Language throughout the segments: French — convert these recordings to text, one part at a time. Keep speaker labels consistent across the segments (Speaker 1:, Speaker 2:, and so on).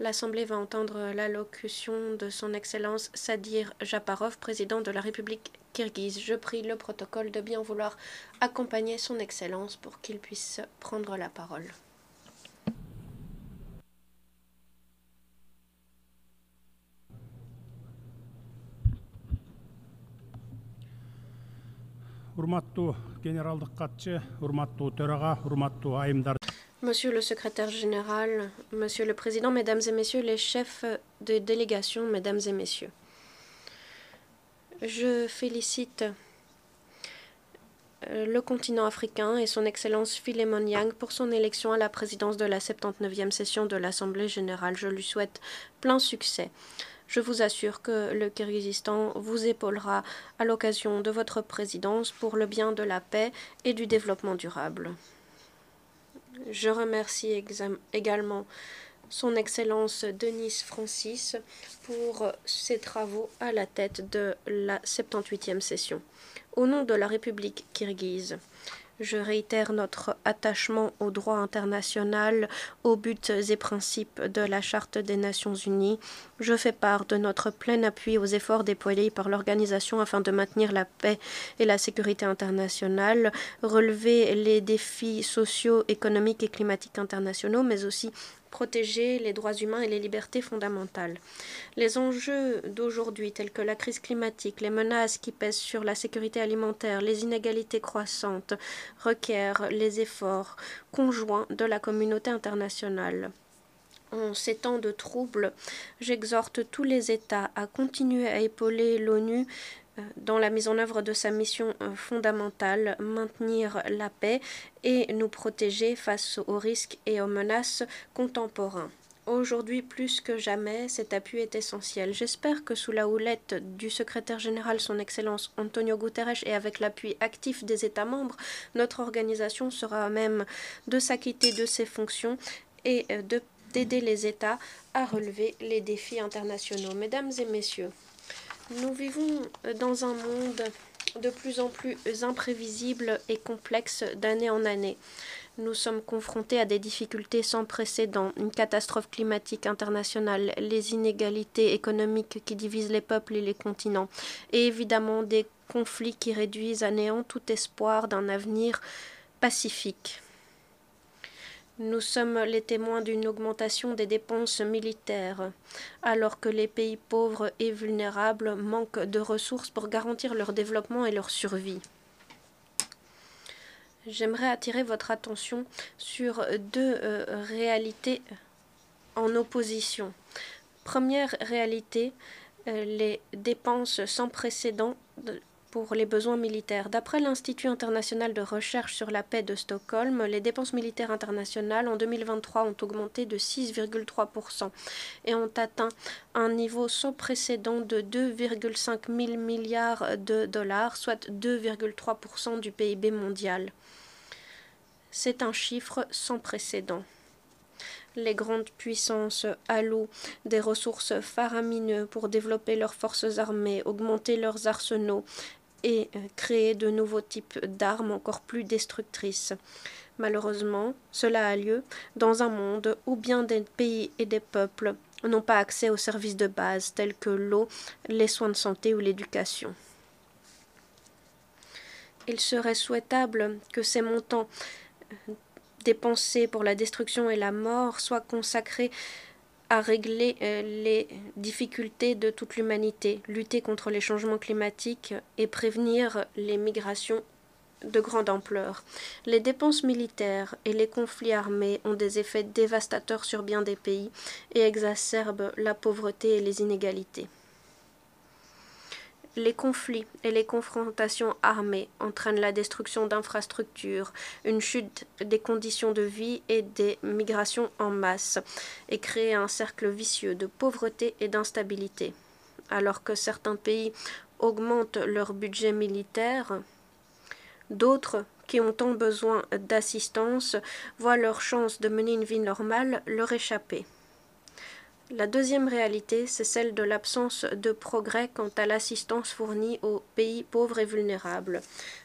Speaker 1: L'Assemblée va entendre l'allocution de son Excellence Sadir Japarov, président de la République kirghize. Je prie le protocole de bien vouloir accompagner son Excellence pour qu'il puisse prendre la parole.
Speaker 2: Урматтуу генералдык катчы, урматтуу төраға, урматтуу айымдар.
Speaker 1: Monsieur le secrétaire général, Monsieur le Président, Mesdames et Messieurs les chefs de délégation, Mesdames et Messieurs. Je félicite le continent africain et son Excellence Philemon Yang pour son élection à la présidence de la 79e session de l'Assemblée générale. Je lui souhaite plein succès. Je vous assure que le Kirghizistan vous épaulera à l'occasion de votre présidence pour le bien de la paix et du développement durable. Je remercie également son Excellence Denis Francis pour ses travaux à la tête de la 78e session. Au nom de la République kirghize, je réitère notre attachement au droit international, aux buts et principes de la Charte des Nations Unies. Je fais part de notre plein appui aux efforts déployés par l'organisation afin de maintenir la paix et la sécurité internationale, relever les défis sociaux, économiques et climatiques internationaux, mais aussi protéger les droits humains et les libertés fondamentales. Les enjeux d'aujourd'hui, tels que la crise climatique, les menaces qui pèsent sur la sécurité alimentaire, les inégalités croissantes, requièrent les efforts conjoints de la communauté internationale. En ces temps de troubles, j'exhorte tous les États à continuer à épauler l'ONU dans la mise en œuvre de sa mission fondamentale, maintenir la paix et nous protéger face aux risques et aux menaces contemporains. Aujourd'hui, plus que jamais, cet appui est essentiel. J'espère que sous la houlette du secrétaire général, son Excellence Antonio Guterres, et avec l'appui actif des États membres, notre organisation sera à même de s'acquitter de ses fonctions et d'aider les États à relever les défis internationaux. Mesdames et messieurs, nous vivons dans un monde de plus en plus imprévisible et complexe d'année en année. Nous sommes confrontés à des difficultés sans précédent, une catastrophe climatique internationale, les inégalités économiques qui divisent les peuples et les continents, et évidemment des conflits qui réduisent à néant tout espoir d'un avenir pacifique. Nous sommes les témoins d'une augmentation des dépenses militaires, alors que les pays pauvres et vulnérables manquent de ressources pour garantir leur développement et leur survie. J'aimerais attirer votre attention sur deux réalités en opposition. Première réalité, les dépenses sans précédent pour les besoins militaires. D'après l'Institut international de recherche sur la paix de Stockholm, les dépenses militaires internationales en 2023 ont augmenté de 6,3% et ont atteint un niveau sans précédent de 2,5 000 milliards de dollars, soit 2,3% du PIB mondial. C'est un chiffre sans précédent. Les grandes puissances allouent des ressources faramineuses pour développer leurs forces armées, augmenter leurs arsenaux et créer de nouveaux types d'armes encore plus destructrices. Malheureusement, cela a lieu dans un monde où bien des pays et des peuples n'ont pas accès aux services de base tels que l'eau, les soins de santé ou l'éducation. Il serait souhaitable que ces montants dépensés pour la destruction et la mort soient consacrés à régler les difficultés de toute l'humanité, lutter contre les changements climatiques et prévenir les migrations de grande ampleur. Les dépenses militaires et les conflits armés ont des effets dévastateurs sur bien des pays et exacerbent la pauvreté et les inégalités. Les conflits et les confrontations armées entraînent la destruction d'infrastructures, une chute des conditions de vie et des migrations en masse, et créent un cercle vicieux de pauvreté et d'instabilité. Alors que certains pays augmentent leur budget militaire, d'autres, qui ont tant besoin d'assistance, voient leur chance de mener une vie normale leur échapper. La deuxième réalité, c'est celle de l'absence de progrès quant à l'assistance fournie aux pays pauvres et vulnérables.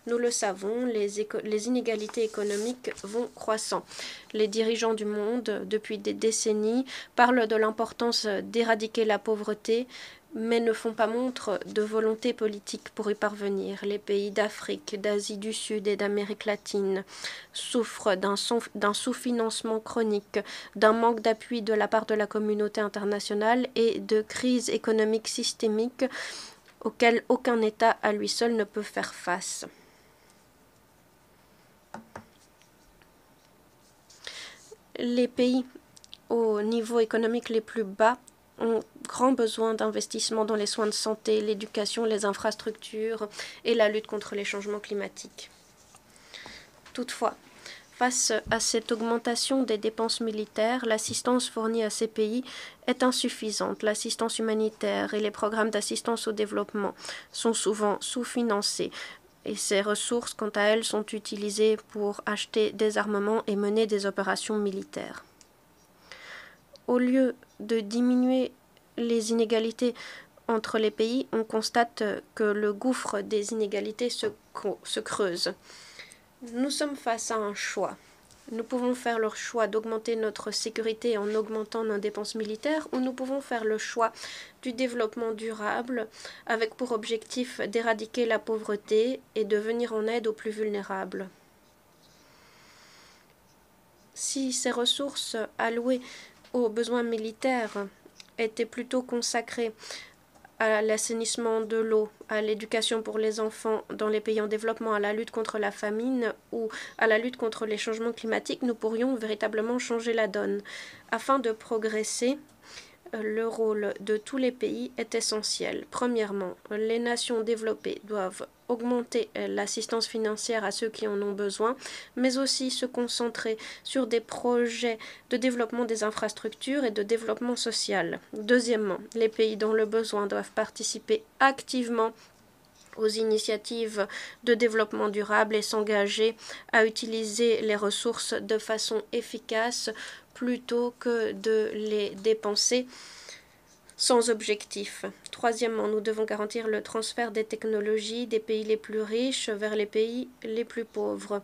Speaker 1: Nous le savons, les inégalités économiques vont croissant. Les dirigeants du monde, depuis des décennies, parlent de l'importance d'éradiquer la pauvreté, mais ne font pas montre de volonté politique pour y parvenir. Les pays d'Afrique, d'Asie du Sud et d'Amérique latine souffrent d'un sous-financement chronique, d'un manque d'appui de la part de la communauté internationale et de crises économiques systémiques auxquelles aucun État à lui seul ne peut faire face. Les pays au niveau économique les plus bas ont grand besoin d'investissements dans les soins de santé, l'éducation, les infrastructures et la lutte contre les changements climatiques. Toutefois, face à cette augmentation des dépenses militaires, l'assistance fournie à ces pays est insuffisante. L'assistance humanitaire et les programmes d'assistance au développement sont souvent sous-financés. Et ces ressources, quant à elles, sont utilisées pour acheter des armements et mener des opérations militaires. Au lieu de diminuer les inégalités entre les pays, on constate que le gouffre des inégalités se creuse. Nous sommes face à un choix. Nous pouvons faire le choix d'augmenter notre sécurité en augmentant nos dépenses militaires, ou nous pouvons faire le choix du développement durable avec pour objectif d'éradiquer la pauvreté et de venir en aide aux plus vulnérables. Si ces ressources allouées aux besoins militaires étaient plutôt consacrées à l'assainissement de l'eau, à l'éducation pour les enfants dans les pays en développement, à la lutte contre la famine ou à la lutte contre les changements climatiques, nous pourrions véritablement changer la donne. Afin de progresser, le rôle de tous les pays est essentiel. Premièrement, les nations développées doivent augmenter l'assistance financière à ceux qui en ont besoin, mais aussi se concentrer sur des projets de développement des infrastructures et de développement social. Deuxièmement, les pays dans le besoin doivent participer activement aux initiatives de développement durable et s'engager à utiliser les ressources de façon efficace plutôt que de les dépenser sans objectif. Troisièmement, nous devons garantir le transfert des technologies des pays les plus riches vers les pays les plus pauvres.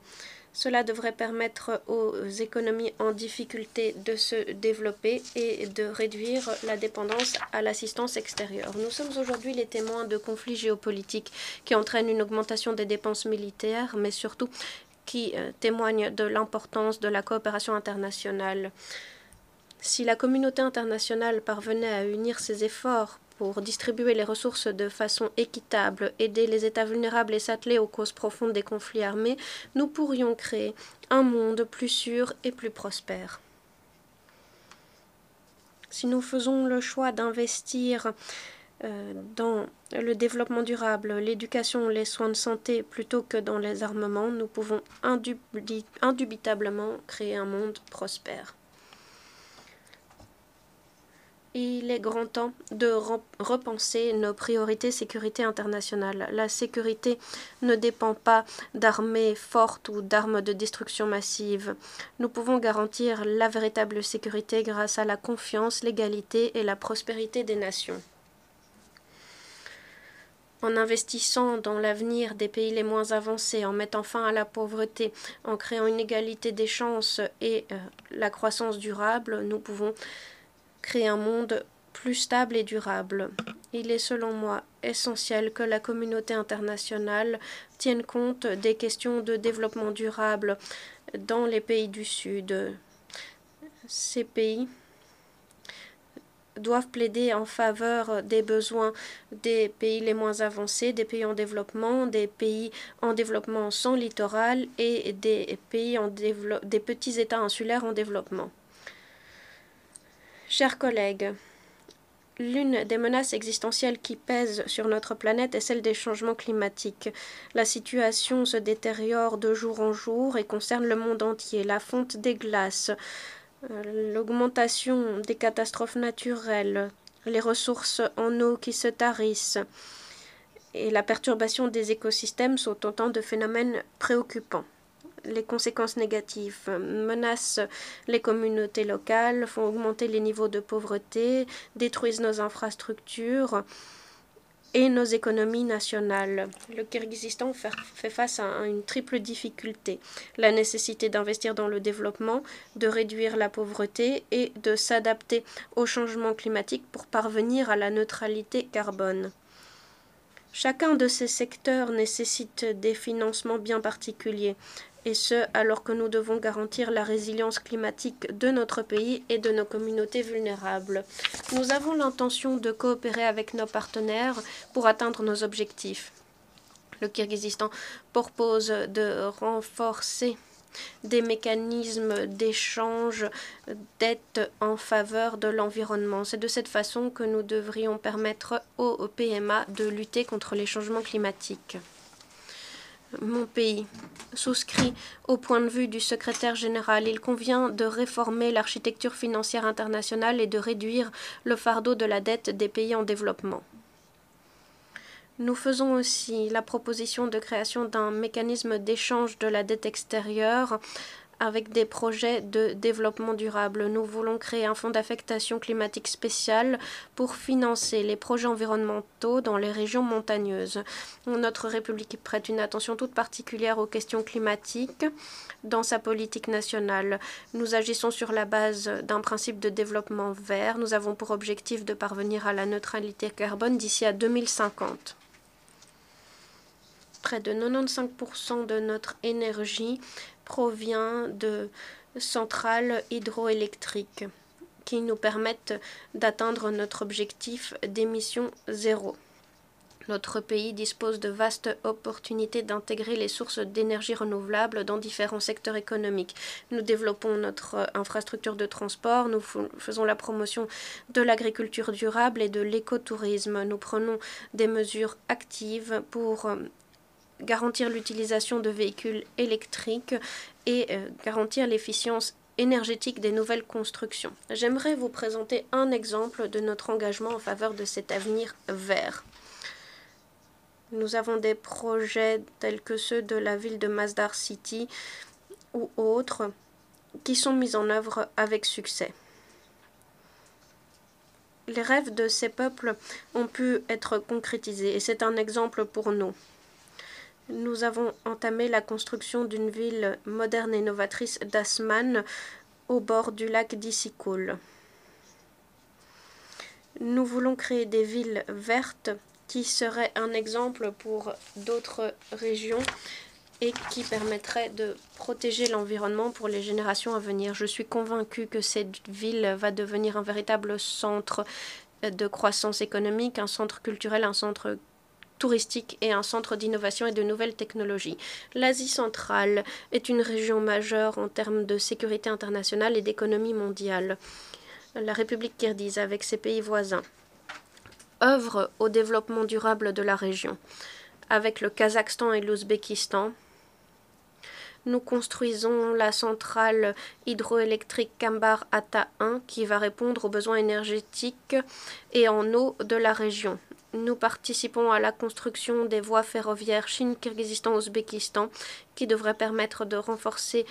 Speaker 1: Cela devrait permettre aux économies en difficulté de se développer et de réduire la dépendance à l'assistance extérieure. Nous sommes aujourd'hui les témoins de conflits géopolitiques qui entraînent une augmentation des dépenses militaires, mais surtout qui témoignent de l'importance de la coopération internationale. Si la communauté internationale parvenait à unir ses efforts pour distribuer les ressources de façon équitable, aider les États vulnérables et s'atteler aux causes profondes des conflits armés, nous pourrions créer un monde plus sûr et plus prospère. Si nous faisons le choix d'investir dans le développement durable, l'éducation, les soins de santé plutôt que dans les armements, nous pouvons indubitablement créer un monde prospère. Il est grand temps de repenser nos priorités sécurité internationale. La sécurité ne dépend pas d'armées fortes ou d'armes de destruction massive. Nous pouvons garantir la véritable sécurité grâce à la confiance, l'égalité et la prospérité des nations. En investissant dans l'avenir des pays les moins avancés, en mettant fin à la pauvreté, en créant une égalité des chances et la croissance durable, nous pouvons créer un monde plus stable et durable. Il est selon moi essentiel que la communauté internationale tienne compte des questions de développement durable dans les pays du Sud. Ces pays doivent plaider en faveur des besoins des pays les moins avancés, des pays en développement, des pays en développement sans littoral et des petits États insulaires en développement. Chers collègues, l'une des menaces existentielles qui pèsent sur notre planète est celle des changements climatiques. La situation se détériore de jour en jour et concerne le monde entier. La fonte des glaces, l'augmentation des catastrophes naturelles, les ressources en eau qui se tarissent et la perturbation des écosystèmes sont autant de phénomènes préoccupants. Les conséquences négatives menacent les communautés locales, font augmenter les niveaux de pauvreté, détruisent nos infrastructures et nos économies nationales. Le Kirghizistan fait face à une triple difficulté: la nécessité d'investir dans le développement, de réduire la pauvreté et de s'adapter au changement climatique pour parvenir à la neutralité carbone. Chacun de ces secteurs nécessite des financements bien particuliers, et ce, alors que nous devons garantir la résilience climatique de notre pays et de nos communautés vulnérables. Nous avons l'intention de coopérer avec nos partenaires pour atteindre nos objectifs. Le Kirghizistan propose de renforcer des mécanismes d'échange d'aide en faveur de l'environnement. C'est de cette façon que nous devrions permettre aux PMA de lutter contre les changements climatiques. Mon pays souscrit au point de vue du secrétaire général. Il convient de réformer l'architecture financière internationale et de réduire le fardeau de la dette des pays en développement. Nous faisons aussi la proposition de création d'un mécanisme d'échange de la dette extérieure avec des projets de développement durable. Nous voulons créer un fonds d'affectation climatique spécial pour financer les projets environnementaux dans les régions montagneuses. Notre République prête une attention toute particulière aux questions climatiques dans sa politique nationale. Nous agissons sur la base d'un principe de développement vert. Nous avons pour objectif de parvenir à la neutralité carbone d'ici à 2050. Près de 95% de notre énergie provient de centrales hydroélectriques qui nous permettent d'atteindre notre objectif d'émission zéro. Notre pays dispose de vastes opportunités d'intégrer les sources d'énergie renouvelables dans différents secteurs économiques. Nous développons notre infrastructure de transport, nous faisons la promotion de l'agriculture durable et de l'écotourisme. Nous prenons des mesures actives pour garantir l'utilisation de véhicules électriques et garantir l'efficience énergétique des nouvelles constructions. J'aimerais vous présenter un exemple de notre engagement en faveur de cet avenir vert. Nous avons des projets tels que ceux de la ville de Masdar City ou autres qui sont mis en œuvre avec succès. Les rêves de ces peuples ont pu être concrétisés et c'est un exemple pour nous. Nous avons entamé la construction d'une ville moderne et novatrice d'Asman au bord du lac d'Issyk-Kul. Nous voulons créer des villes vertes qui seraient un exemple pour d'autres régions et qui permettraient de protéger l'environnement pour les générations à venir. Je suis convaincue que cette ville va devenir un véritable centre de croissance économique, un centre culturel, un centre touristique et un centre d'innovation et de nouvelles technologies. L'Asie centrale est une région majeure en termes de sécurité internationale et d'économie mondiale. La République kirghize, avec ses pays voisins, œuvre au développement durable de la région. Avec le Kazakhstan et l'Ouzbékistan, nous construisons la centrale hydroélectrique Kambar-Ata 1 qui va répondre aux besoins énergétiques et en eau de la région. Nous participons à la construction des voies ferroviaires Chine-Kirghizistan-Ouzbékistan qui devraient permettre de renforcer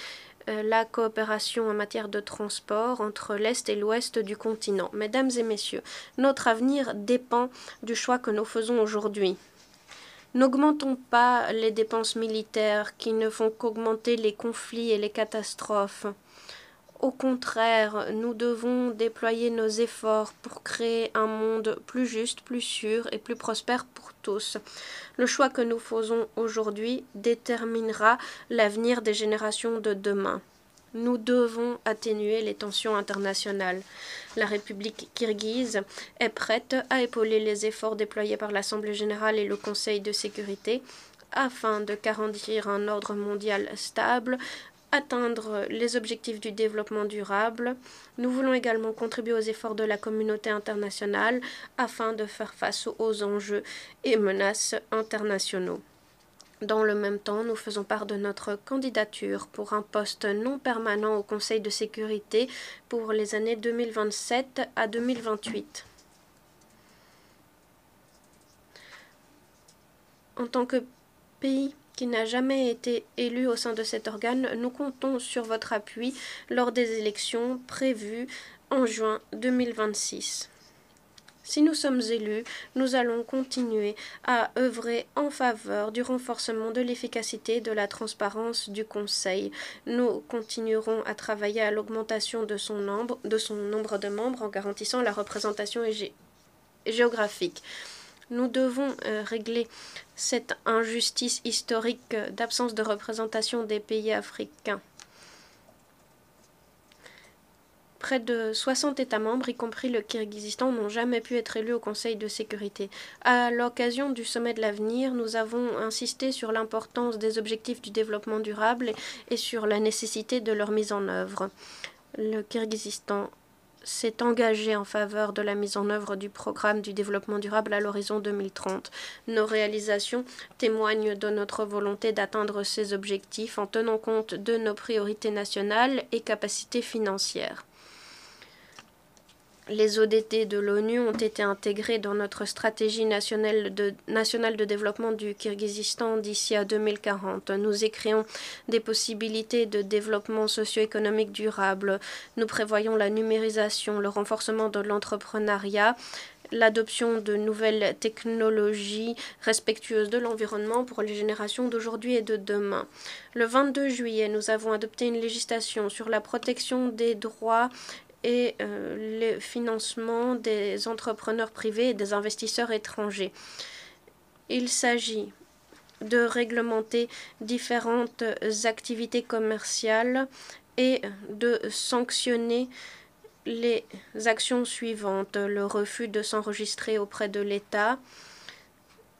Speaker 1: la coopération en matière de transport entre l'Est et l'Ouest du continent. Mesdames et messieurs, notre avenir dépend du choix que nous faisons aujourd'hui. N'augmentons pas les dépenses militaires qui ne font qu'augmenter les conflits et les catastrophes. Au contraire, nous devons déployer nos efforts pour créer un monde plus juste, plus sûr et plus prospère pour tous. Le choix que nous faisons aujourd'hui déterminera l'avenir des générations de demain. Nous devons atténuer les tensions internationales. La République kirghize est prête à épauler les efforts déployés par l'Assemblée générale et le Conseil de sécurité afin de garantir un ordre mondial stable, atteindre les objectifs du développement durable. Nous voulons également contribuer aux efforts de la communauté internationale afin de faire face aux enjeux et menaces internationaux. Dans le même temps, nous faisons part de notre candidature pour un poste non permanent au Conseil de sécurité pour les années 2027 à 2028. En tant que pays qui n'a jamais été élu au sein de cet organe, nous comptons sur votre appui lors des élections prévues en juin 2026. Si nous sommes élus, nous allons continuer à œuvrer en faveur du renforcement de l'efficacité et de la transparence du Conseil. Nous continuerons à travailler à l'augmentation de son nombre de membres en garantissant la représentation géographique. Nous devons régler cette injustice historique d'absence de représentation des pays africains. Près de 60 États membres, y compris le Kirghizistan, n'ont jamais pu être élus au Conseil de sécurité. À l'occasion du sommet de l'avenir, nous avons insisté sur l'importance des objectifs du développement durable et sur la nécessité de leur mise en œuvre. Le Kirghizistan s'est engagé en faveur de la mise en œuvre du programme du développement durable à l'horizon 2030. Nos réalisations témoignent de notre volonté d'atteindre ces objectifs en tenant compte de nos priorités nationales et capacités financières. Les ODD de l'ONU ont été intégrés dans notre stratégie nationale de développement du Kirghizistan d'ici à 2040. Nous écrions des possibilités de développement socio-économique durable. Nous prévoyons la numérisation, le renforcement de l'entrepreneuriat, l'adoption de nouvelles technologies respectueuses de l'environnement pour les générations d'aujourd'hui et de demain. Le 22 juillet, nous avons adopté une législation sur la protection des droits et le financement des entrepreneurs privés et des investisseurs étrangers. Il s'agit de réglementer différentes activités commerciales et de sanctionner les actions suivantes: le refus de s'enregistrer auprès de l'État,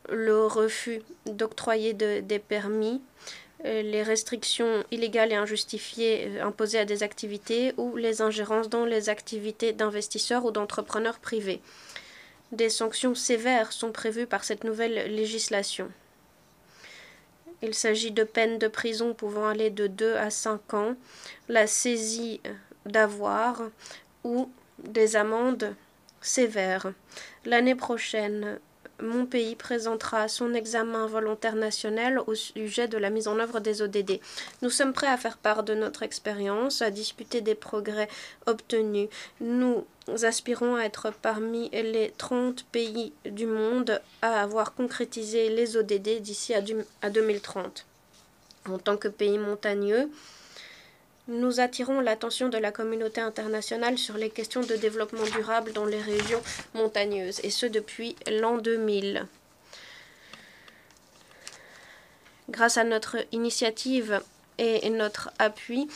Speaker 1: le refus d'octroyer des permis, les restrictions illégales et injustifiées imposées à des activités ou les ingérences dans les activités d'investisseurs ou d'entrepreneurs privés. Des sanctions sévères sont prévues par cette nouvelle législation. Il s'agit de peines de prison pouvant aller de 2 à 5 ans, la saisie d'avoirs ou des amendes sévères. L'année prochaine, mon pays présentera son examen volontaire national au sujet de la mise en œuvre des ODD. Nous sommes prêts à faire part de notre expérience, à discuter des progrès obtenus. Nous aspirons à être parmi les 30 pays du monde à avoir concrétisé les ODD d'ici à 2030. En tant que pays montagneux, nous attirons l'attention de la communauté internationale sur les questions de développement durable dans les régions montagneuses, et ce depuis l'an 2000. Grâce à notre initiative et notre appui,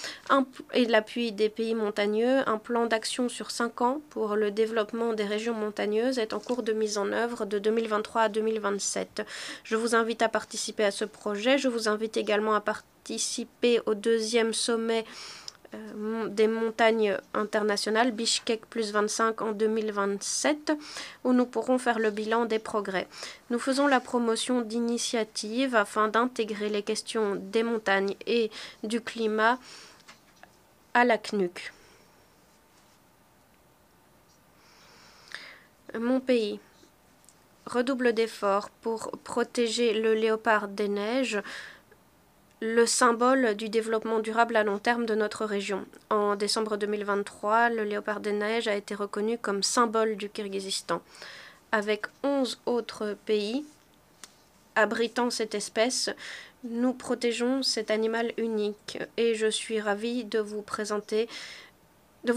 Speaker 1: et l'appui des pays montagneux, un plan d'action sur 5 ans pour le développement des régions montagneuses est en cours de mise en œuvre de 2023 à 2027. Je vous invite à participer à ce projet. Je vous invite également à participer au 2e sommet des montagnes internationales, Bishkek plus 25 en 2027, où nous pourrons faire le bilan des progrès. Nous faisons la promotion d'initiatives afin d'intégrer les questions des montagnes et du climat à la CNUC. Mon pays redouble d'efforts pour protéger le léopard des neiges, le symbole du développement durable à long terme de notre région. En décembre 2023, le léopard des neiges a été reconnu comme symbole du Kirghizistan. Avec 11 autres pays abritant cette espèce, nous protégeons cet animal unique et je suis ravie de vous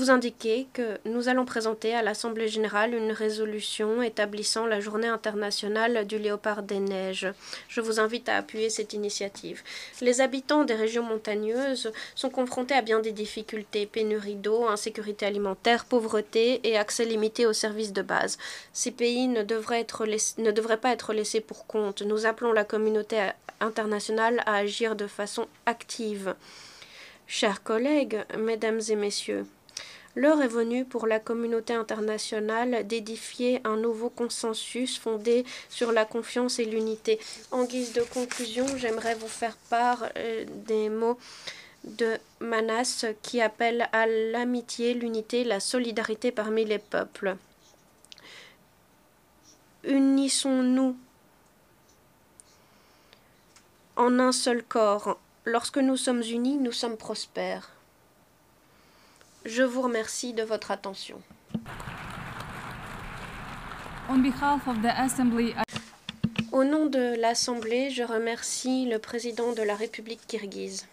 Speaker 1: indiquer que nous allons présenter à l'Assemblée générale une résolution établissant la Journée internationale du léopard des neiges. Je vous invite à appuyer cette initiative. Les habitants des régions montagneuses sont confrontés à bien des difficultés: pénurie d'eau, insécurité alimentaire, pauvreté et accès limité aux services de base. Ces pays ne devraient pas être laissés pour compte. Nous appelons la communauté internationale à agir de façon active. Chers collègues, mesdames et messieurs, l'heure est venue pour la communauté internationale d'édifier un nouveau consensus fondé sur la confiance et l'unité. En guise de conclusion, j'aimerais vous faire part des mots de Manas qui appellent à l'amitié, l'unité, la solidarité parmi les peuples. Unissons-nous en un seul corps. Lorsque nous sommes unis, nous sommes prospères. Je vous remercie de votre attention.
Speaker 3: On behalf of the Assembly,
Speaker 1: Au nom de l'Assemblée, je remercie le président de la République kirghize.